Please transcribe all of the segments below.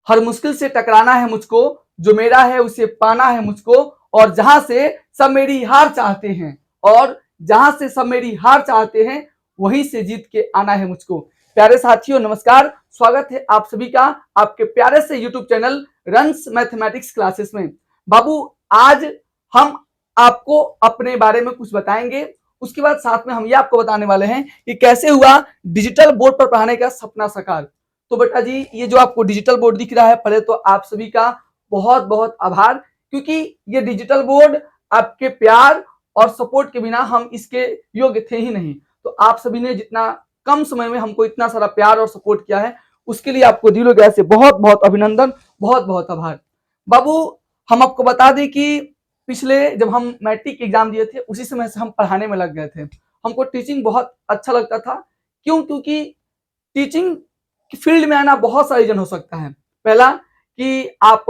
हर मुश्किल से टकराना है मुझको, जो मेरा है उसे पाना है मुझको, और जहां से सब मेरी हार चाहते हैं, और जहां से सब मेरी हार चाहते हैं वहीं से जीत के आना है मुझको। प्यारे साथियों नमस्कार, स्वागत है आप सभी का आपके प्यारे से YouTube channel runs mathematics classes में। बाबू आज हम आपको अपने बारे में कुछ बताएंगे, उसके बाद साथ में हम ये आपको बताने वाले हैं कि कैसे हुआ डिजिटल बोर्ड पर पढ़ाने का सपना साकार। तो बेटा जी ये जो आपको डिजिटल बोर्ड दिख रहा है, पहले तो आप सभी का बहुत बहुत आभार, क्योंकि ये डिजिटल बोर्ड आपके प्यार और सपोर्ट के बिना हम इसके योग्य थे ही नहीं। तो आप सभी ने जितना कम समय में हमको इतना सारा प्यार और सपोर्ट किया है उसके लिए आपको दिलों गहरे से बहुत बहुत अभिनंदन, बहुत बहुत आभार। बाबू हम आपको बता दें कि पिछले जब हम मैट्रिक एग्जाम दिए थे उसी समय से हम पढ़ाने में लग गए थे। हमको टीचिंग बहुत अच्छा लगता था। क्यों? क्योंकि टीचिंग फील्ड में आना बहुत सारा रीजन हो सकता है। पहला कि आप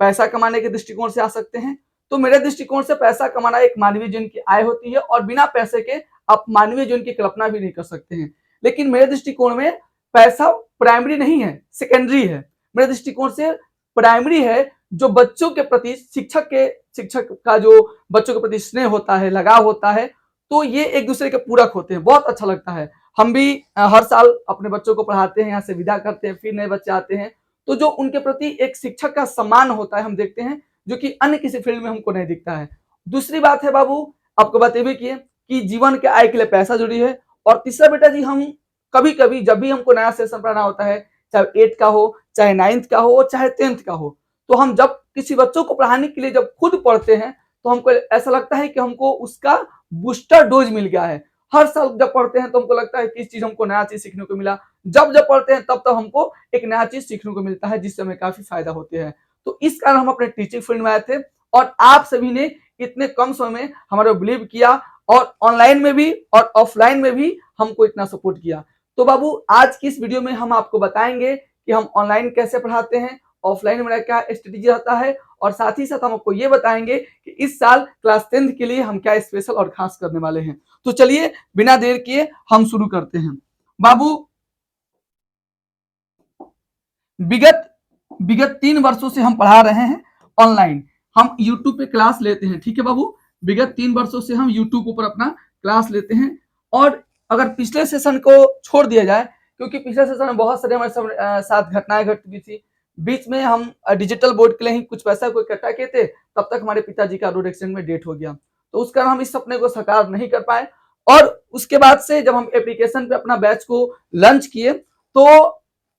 पैसा कमाने के दृष्टिकोण से आ सकते हैं, तो मेरे दृष्टिकोण से पैसा कमाना एक मानवीय जीवन की आय होती है और बिना पैसे के आप मानवीय जीवन की कल्पना भी नहीं कर सकते हैं। लेकिन मेरे दृष्टिकोण में पैसा प्राइमरी नहीं है, सेकेंडरी है। मेरे दृष्टिकोण से प्राइमरी है जो बच्चों के प्रति शिक्षक का जो बच्चों के प्रति स्नेह होता है, लगाव होता है, तो ये एक दूसरे के पूरक होते हैं। बहुत अच्छा लगता है। हम भी हर साल अपने बच्चों को पढ़ाते हैं, यहाँ से विदा करते हैं, फिर नए बच्चे आते हैं, तो जो उनके प्रति एक शिक्षक का सम्मान होता है हम देखते हैं, जो कि अन्य किसी फील्ड में हमको नहीं दिखता है। दूसरी बात है बाबू, आपको बात ये भी की है कि जीवन के आय के लिए पैसा जरूरी है। और तीसरा बेटा जी, हम कभी कभी जब भी हमको नया सेशन पढ़ाना होता है, चाहे 8th का हो, चाहे 9th का हो, चाहे 10th का हो, तो हम जब किसी बच्चों को पढ़ाने के लिए जब खुद पढ़ते हैं तो हमको ऐसा लगता है कि हमको उसका बूस्टर डोज मिल गया है। हर साल जब पढ़ते हैं तो हमको लगता है कि इस चीज हमको नया चीज सीखने को मिला। जब जब पढ़ते हैं तब तब हमको एक नया चीज सीखने को मिलता है, जिससे हमें काफी फायदा होते हैं। तो इस कारण हम अपने टीचिंग फील्ड में आए थे और आप सभी ने इतने कम समय में हमारा बिलीव किया और ऑनलाइन में भी और ऑफलाइन में भी हमको इतना सपोर्ट किया। तो बाबू आज की इस वीडियो में हम आपको बताएंगे कि हम ऑनलाइन कैसे पढ़ाते हैं, ऑफलाइन में क्या स्ट्रेटेजी रहता है, और साथ ही साथ हम आपको ये बताएंगे कि इस साल क्लास 10th के लिए हम क्या स्पेशल और खास करने वाले हैं। तो चलिए बिना देर किए हम शुरू करते हैं। बाबू विगत 3 वर्षों से हम पढ़ा रहे हैं ऑनलाइन। हम YouTube पे क्लास लेते हैं, ठीक है बाबू। विगत 3 वर्षों से हम YouTube ऊपर अपना क्लास लेते हैं। और अगर पिछले सेशन को छोड़ दिया जाए, क्योंकि पिछले सेशन में बहुत सारे हमारे साथ घटनाएं घट चुकी थी। बीच में हम डिजिटल बोर्ड के लिए ही कुछ पैसा को इकट्ठा किए थे, तब तक हमारे पिताजी का रोड एक्सीडेंट में डेथ हो गया, तो उस कारण हम इस सपने को साकार नहीं कर पाए। और उसके बाद से जब हम एप्लीकेशन पे अपना बैच को लॉन्च किए तो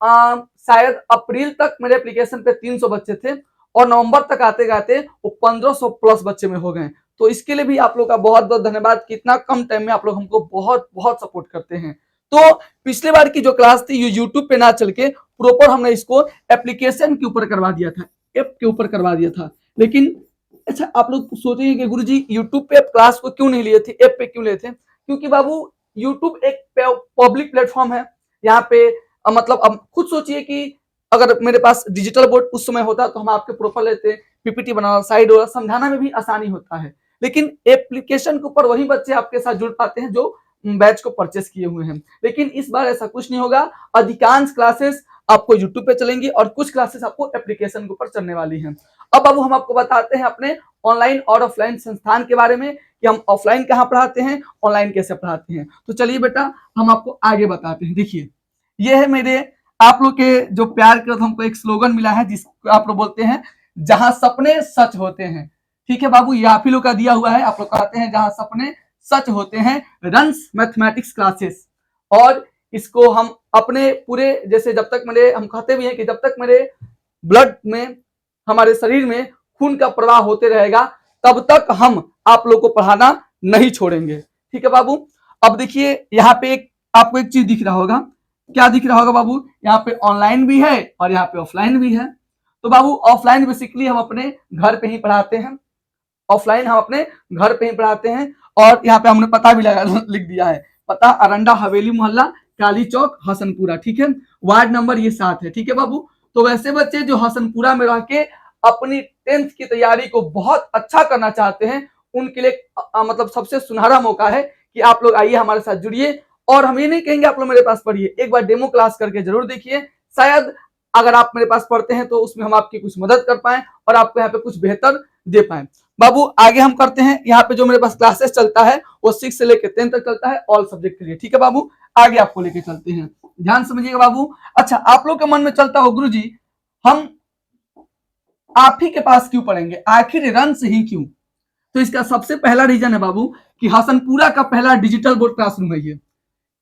शायद अप्रैल तक मेरे एप्लीकेशन पे 300 बच्चे थे और नवंबर तक आते आते वो 1500 प्लस बच्चे में हो गए। तो इसके लिए भी आप लोग का बहुत बहुत धन्यवाद कि इतना कम टाइम में आप लोग हमको बहुत बहुत सपोर्ट करते हैं। तो पिछले बार की जो क्लास थी ये यूट्यूब पे ना चल के प्रॉपर हमने इसको एप्लीकेशन के ऊपर करवा दिया था, ऐप के ऊपर करवा दिया था। लेकिन अच्छा आप लोग सोचेंगे कि गुरुजी यूट्यूब पे क्लास को क्यों नहीं लिए थे, ऐप पे क्यों लिए थे? क्योंकि बाबू यूट्यूब एक पब्लिक प्लेटफॉर्म है। यहाँ पे मतलब अब खुद सोचिए कि अगर मेरे पास डिजिटल बोर्ड उस समय होता तो हम आपके प्रोफाइल लेते, पीपीटी बनाना, साइड और समझाना में भी आसानी होता है। लेकिन एप्लीकेशन के ऊपर वही बच्चे आपके साथ जुड़ पाते हैं जो बैच को परचेस किए हुए हैं। लेकिन इस बार ऐसा कुछ नहीं होगा। अधिकांश क्लासेस आपको यूट्यूब पे चलेंगी और कुछ क्लासेस आपको एप्लीकेशन के ऊपर चलने वाली हैं। अब हम आपको बताते हैं अपने ऑनलाइन और ऑफलाइन संस्थान के बारे में कि हम ऑफलाइन कहाँ पढ़ाते हैं, ऑनलाइन कैसे पढ़ाते हैं। तो चलिए बेटा हम आपको आगे बताते हैं। देखिए ये है मेरे आप लोग के जो प्यार के हमको एक स्लोगन मिला है जिसको आप लोग बोलते हैं जहां सपने सच होते हैं। ठीक है बाबू, ये आप ही लोग का दिया हुआ है। आप लोग कहते हैं जहां सपने सच होते हैं, रंस मैथमेटिक्स क्लासेस। और इसको हम अपने पूरे जैसे जब तक मेरे हम कहते भी हैं कि जब तक मेरे ब्लड में हमारे शरीर में खून का प्रवाह होते रहेगा तब तक हम आप लोग को पढ़ाना नहीं छोड़ेंगे। ठीक है बाबू। अब देखिए यहाँ पे आपको एक चीज दिख रहा होगा, क्या दिख रहा होगा बाबू? यहाँ पे ऑनलाइन भी है और यहाँ पे ऑफलाइन भी है। तो बाबू ऑफलाइन बेसिकली हम अपने घर पे ही पढ़ाते हैं, ऑफलाइन हम अपने घर पे ही पढ़ाते हैं। और यहाँ पे हमने पता भी लिख दिया है, पता अरंडा हवेली मोहल्ला काली चौक हसनपुरा। ठीक है, वार्ड नंबर ये 7 है। ठीक है बाबू। तो वैसे बच्चे जो हसनपुरा में रह के अपनी 10th की तैयारी को बहुत अच्छा करना चाहते हैं उनके लिए मतलब सबसे सुनहरा मौका है कि आप लोग आइए हमारे साथ जुड़िए। और हम ये नहीं कहेंगे आप लोग मेरे पास पढ़िए, एक बार डेमो क्लास करके जरूर देखिए। शायद अगर आप मेरे पास पढ़ते हैं तो उसमें हम आपकी कुछ मदद कर पाए और आपको यहाँ पे कुछ बेहतर दे पाए। बाबू आगे हम करते हैं, यहाँ पे जो मेरे पास क्लासेस चलता है वो 6 से लेकर 10 तक चलता है ऑल सब्जेक्ट के लिए। ठीक है बाबू, आगे आपको लेके चलते हैं, ध्यान समझिएगा बाबू। अच्छा, आप लोग के मन में चलता हो गुरुजी हम आप ही के पास क्यों पढ़ेंगे, आखिर रंस ही क्यों? तो इसका सबसे पहला रीजन है बाबू कि हसनपुरा का पहला डिजिटल बोर्ड क्लासरूम है ये।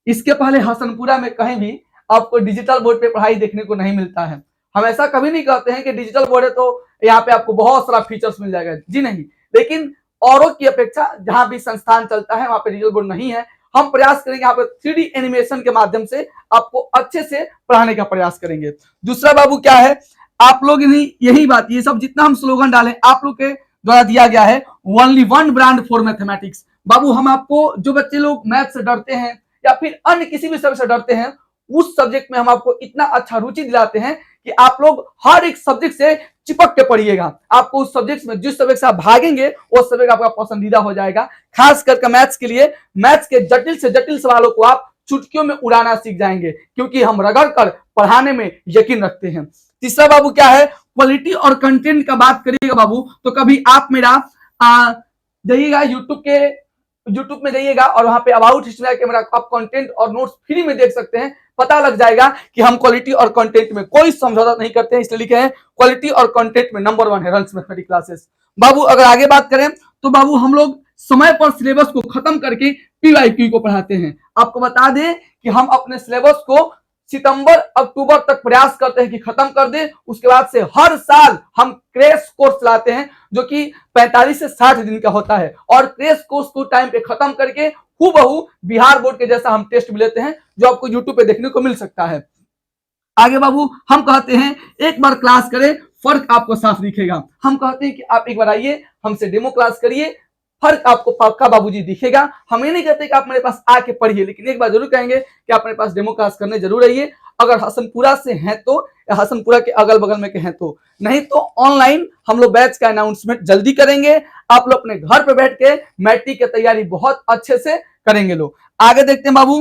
इसके पहले हसनपुरा में कहीं भी आपको डिजिटल बोर्ड पे पढ़ाई देखने को नहीं मिलता है। हम ऐसा कभी नहीं कहते हैं कि डिजिटल बोर्ड है तो यहाँ पे आपको बहुत सारा फीचर्स मिल जाएगा, जी नहीं। लेकिन औरों की अपेक्षा जहां भी संस्थान चलता है वहां पे डिजिटल बोर्ड नहीं है। हम प्रयास करेंगे यहाँ पे 3D एनिमेशन के माध्यम से आपको अच्छे से पढ़ाने का प्रयास करेंगे। दूसरा बाबू क्या है, आप लोग यही बात, ये सब जितना हम स्लोगन डालें आप लोग के द्वारा दिया गया है, only one brand for mathematics. बाबू हम आपको, जो बच्चे लोग मैथ से डरते हैं या फिर अन्य किसी भी सब्जेक्ट से डरते हैं, उस सब्जेक्ट में हम आपको इतना अच्छा रुचि दिलाते हैं कि आप लोग हर एक सब्जेक्ट से चिपक के पढ़िएगा। आपको उस सब्जेक्ट में, जिस सब्जेक्ट से आप भागेंगे वो सब्जेक्ट आपका पसंदीदा हो जाएगा। खास करके मैथ्स के लिए, मैथ्स के जटिल से जटिल सवालों को आप चुटकियों में उड़ाना सीख जाएंगे, क्योंकि हम रगड़ कर पढ़ाने में यकीन रखते हैं। तीसरा बाबू क्या है, क्वालिटी और कंटेंट का बात करिएगा बाबू तो कभी आप मेरा जाइएगा यूट्यूब में जाइएगा और वहां पे अबाउट हिस्ट्री के मेरा आप कंटेंट और नोट्स फ्री में देख सकते हैं। पता लग जाएगा कि हम क्वालिटी और कंटेंट में कोई समझौता नहीं करते हैं, इसलिए लिखे हैं क्वालिटी और कंटेंट में नंबर 1 है रंस मैथमेटिक्स क्लासेस। बाबू अगर आगे बात करें तो बाबू हम लोग समय पर सिलेबस को खत्म करके पीवाईक्यू को पढ़ाते हैं। आपको बता दें कि हम अपने सिलेबस को सितंबर अक्टूबर तक प्रयास करते हैं कि खत्म कर दें। उसके बाद से हर साल हम क्रैश कोर्स चलाते हैं जो कि 45 से 60 दिन का होता है, और क्रैश कोर्स को टाइम पे खत्म करके हूबहू बिहार बोर्ड के जैसा हम टेस्ट भी लेते हैं, जो आपको यूट्यूब पे देखने को मिल सकता है। आगे बाबू हम कहते हैं एक बार क्लास करें, फर्क आपको साफ दिखेगा। हम कहते हैं कि आप एक बार आइए, हमसे डेमो क्लास करिए, फर्क आपको पक्का बाबूजी दिखेगा। हम ये नहीं कहते कि आप मेरे पास आके पढ़िए, लेकिन एक बार जरूर कहेंगे कि आप मेरे पास डेमो क्लास करने जरूर आइए। अगर हसनपुरा से हैं तो, या हसनपुरा के अगल बगल में के हैं तो, नहीं तो ऑनलाइन हम लोग बैच का अनाउंसमेंट जल्दी करेंगे। आप लोग अपने घर पे बैठ के मैट्रिक की तैयारी बहुत अच्छे से करेंगे। लोग आगे देखते हैं बाबू,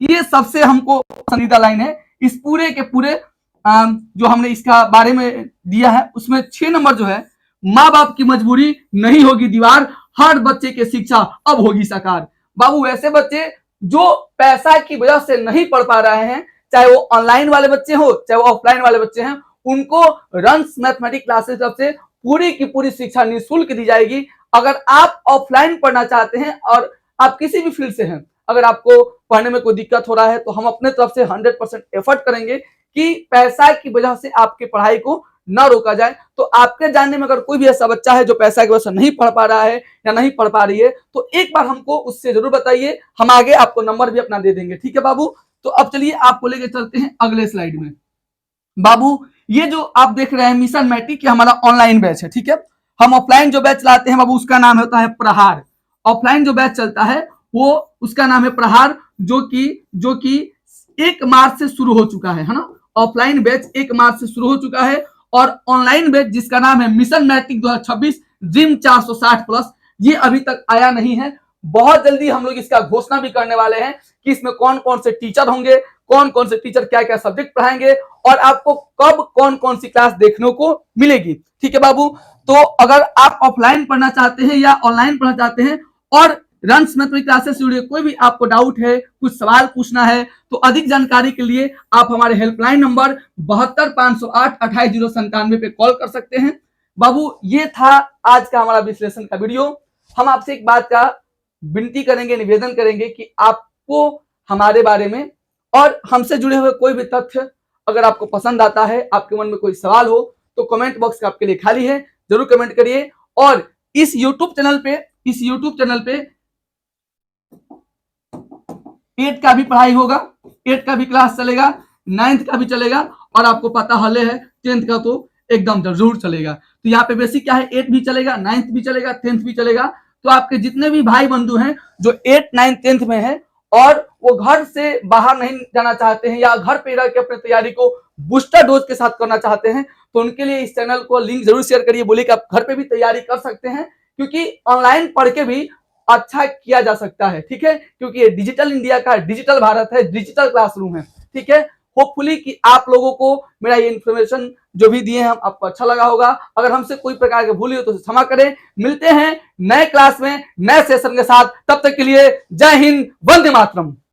ये सबसे हमको पसंदीदा लाइन है इस पूरे के पूरे जो हमने इसका बारे में दिया है उसमें 6 नंबर जो है, माँ बाप की मजबूरी नहीं होगी दीवार, हर बच्चे की शिक्षा अब होगी साकार। बाबू ऐसे बच्चे जो पैसा की वजह से नहीं पढ़ पा रहे हैं, चाहे वो ऑनलाइन वाले बच्चे हो चाहे वो ऑफलाइन वाले बच्चे हैं, उनको रंस मैथमेटिक्स क्लासेस तरफ से पूरी की पूरी शिक्षा निःशुल्क दी जाएगी। अगर आप ऑफलाइन पढ़ना चाहते हैं और आप किसी भी फील्ड से हैं, अगर आपको पढ़ने में कोई दिक्कत हो रहा है तो हम अपने तरफ से 100% एफर्ट करेंगे कि पैसा की वजह से आपकी पढ़ाई को न रोका जाए। तो आपके जानने में अगर कोई भी ऐसा बच्चा है जो पैसा की वजह से नहीं पढ़ पा रहा है या नहीं पढ़ पा रही है, तो एक बार हमको उससे जरूर बताइए, हम आगे आपको नंबर भी अपना दे देंगे। ठीक है बाबू, तो अब चलिए आपको लेके चलते हैं अगले स्लाइड में। बाबू ये जो आप देख रहे हैं मिशन मैट्रिक की हमारा ऑनलाइन बैच है, ठीक है। हम ऑफलाइन जो बैच चलाते हैं बाबू उसका नाम होता है प्रहार। ऑफलाइन जो बैच चलता है वो उसका नाम है प्रहार, जो कि 1 मार्च से शुरू हो चुका है ना। ऑफलाइन बैच 1 मार्च से शुरू हो चुका है, और ऑनलाइन बैच जिसका नाम है मिशन मैट्रिक 2026 ड्रीम 460 प्लस, ये अभी तक आया नहीं है। बहुत जल्दी हम लोग इसका घोषणा भी करने वाले हैं कि इसमें कौन कौन से टीचर होंगे, कौन कौन से टीचर क्या क्या सब्जेक्ट पढ़ाएंगे, और आपको कब कौन कौन सी क्लास देखने को मिलेगी। ठीक है बाबू, तो अगर आप ऑफलाइन पढ़ना चाहते हैं या ऑनलाइन पढ़ना चाहते हैं और रंस मैथमेटिक्स क्लासेस से जुड़े कोई भी आपको डाउट है, कुछ सवाल पूछना है, तो अधिक जानकारी के लिए आप हमारे हेल्पलाइन नंबर 72 508 28 097 पे कॉल कर सकते हैं। बाबू ये था आज का हमारा विश्लेषण का वीडियो। हम आपसे एक बात का विनती करेंगे, निवेदन करेंगे कि आपको हमारे बारे में और हमसे जुड़े हुए कोई भी तथ्य अगर आपको पसंद आता है, आपके मन में कोई सवाल हो, तो कमेंट बॉक्स आपके लिए खाली है, जरूर कमेंट करिए। और इस यूट्यूब चैनल पे 8 का भी पढ़ाई होगा, 8 का भी क्लास चलेगा, 9th का भी चलेगा, और आपको पता हले है 10th का तो एकदम जरूर चलेगा। तो यहाँ पे बेसिक क्या है, 8 भी चलेगा, 9th भी चलेगा, 10th भी चलेगा। तो आपके जितने भी भाई बंधु हैं जो 8, 9, 10th में है और वो घर से बाहर नहीं जाना चाहते हैं या घर पे रह के अपनी तैयारी को बूस्टर डोज के साथ करना चाहते हैं, तो उनके लिए इस चैनल को लिंक जरूर शेयर करिए, बोलिए कि आप घर पे भी तैयारी कर सकते हैं, क्योंकि ऑनलाइन पढ़ के भी अच्छा किया जा सकता है। ठीक है, क्योंकि ये डिजिटल इंडिया का डिजिटल भारत है, डिजिटल क्लासरूम है। ठीक है, होपफुली कि आप लोगों को मेरा ये इन्फॉर्मेशन जो भी दिए हैं हम आपको अच्छा लगा होगा। अगर हमसे कोई प्रकार की भूल हो तो क्षमा करें। मिलते हैं नए क्लास में नए सेशन के साथ, तब तक के लिए जय हिंद, वंदे मातरम।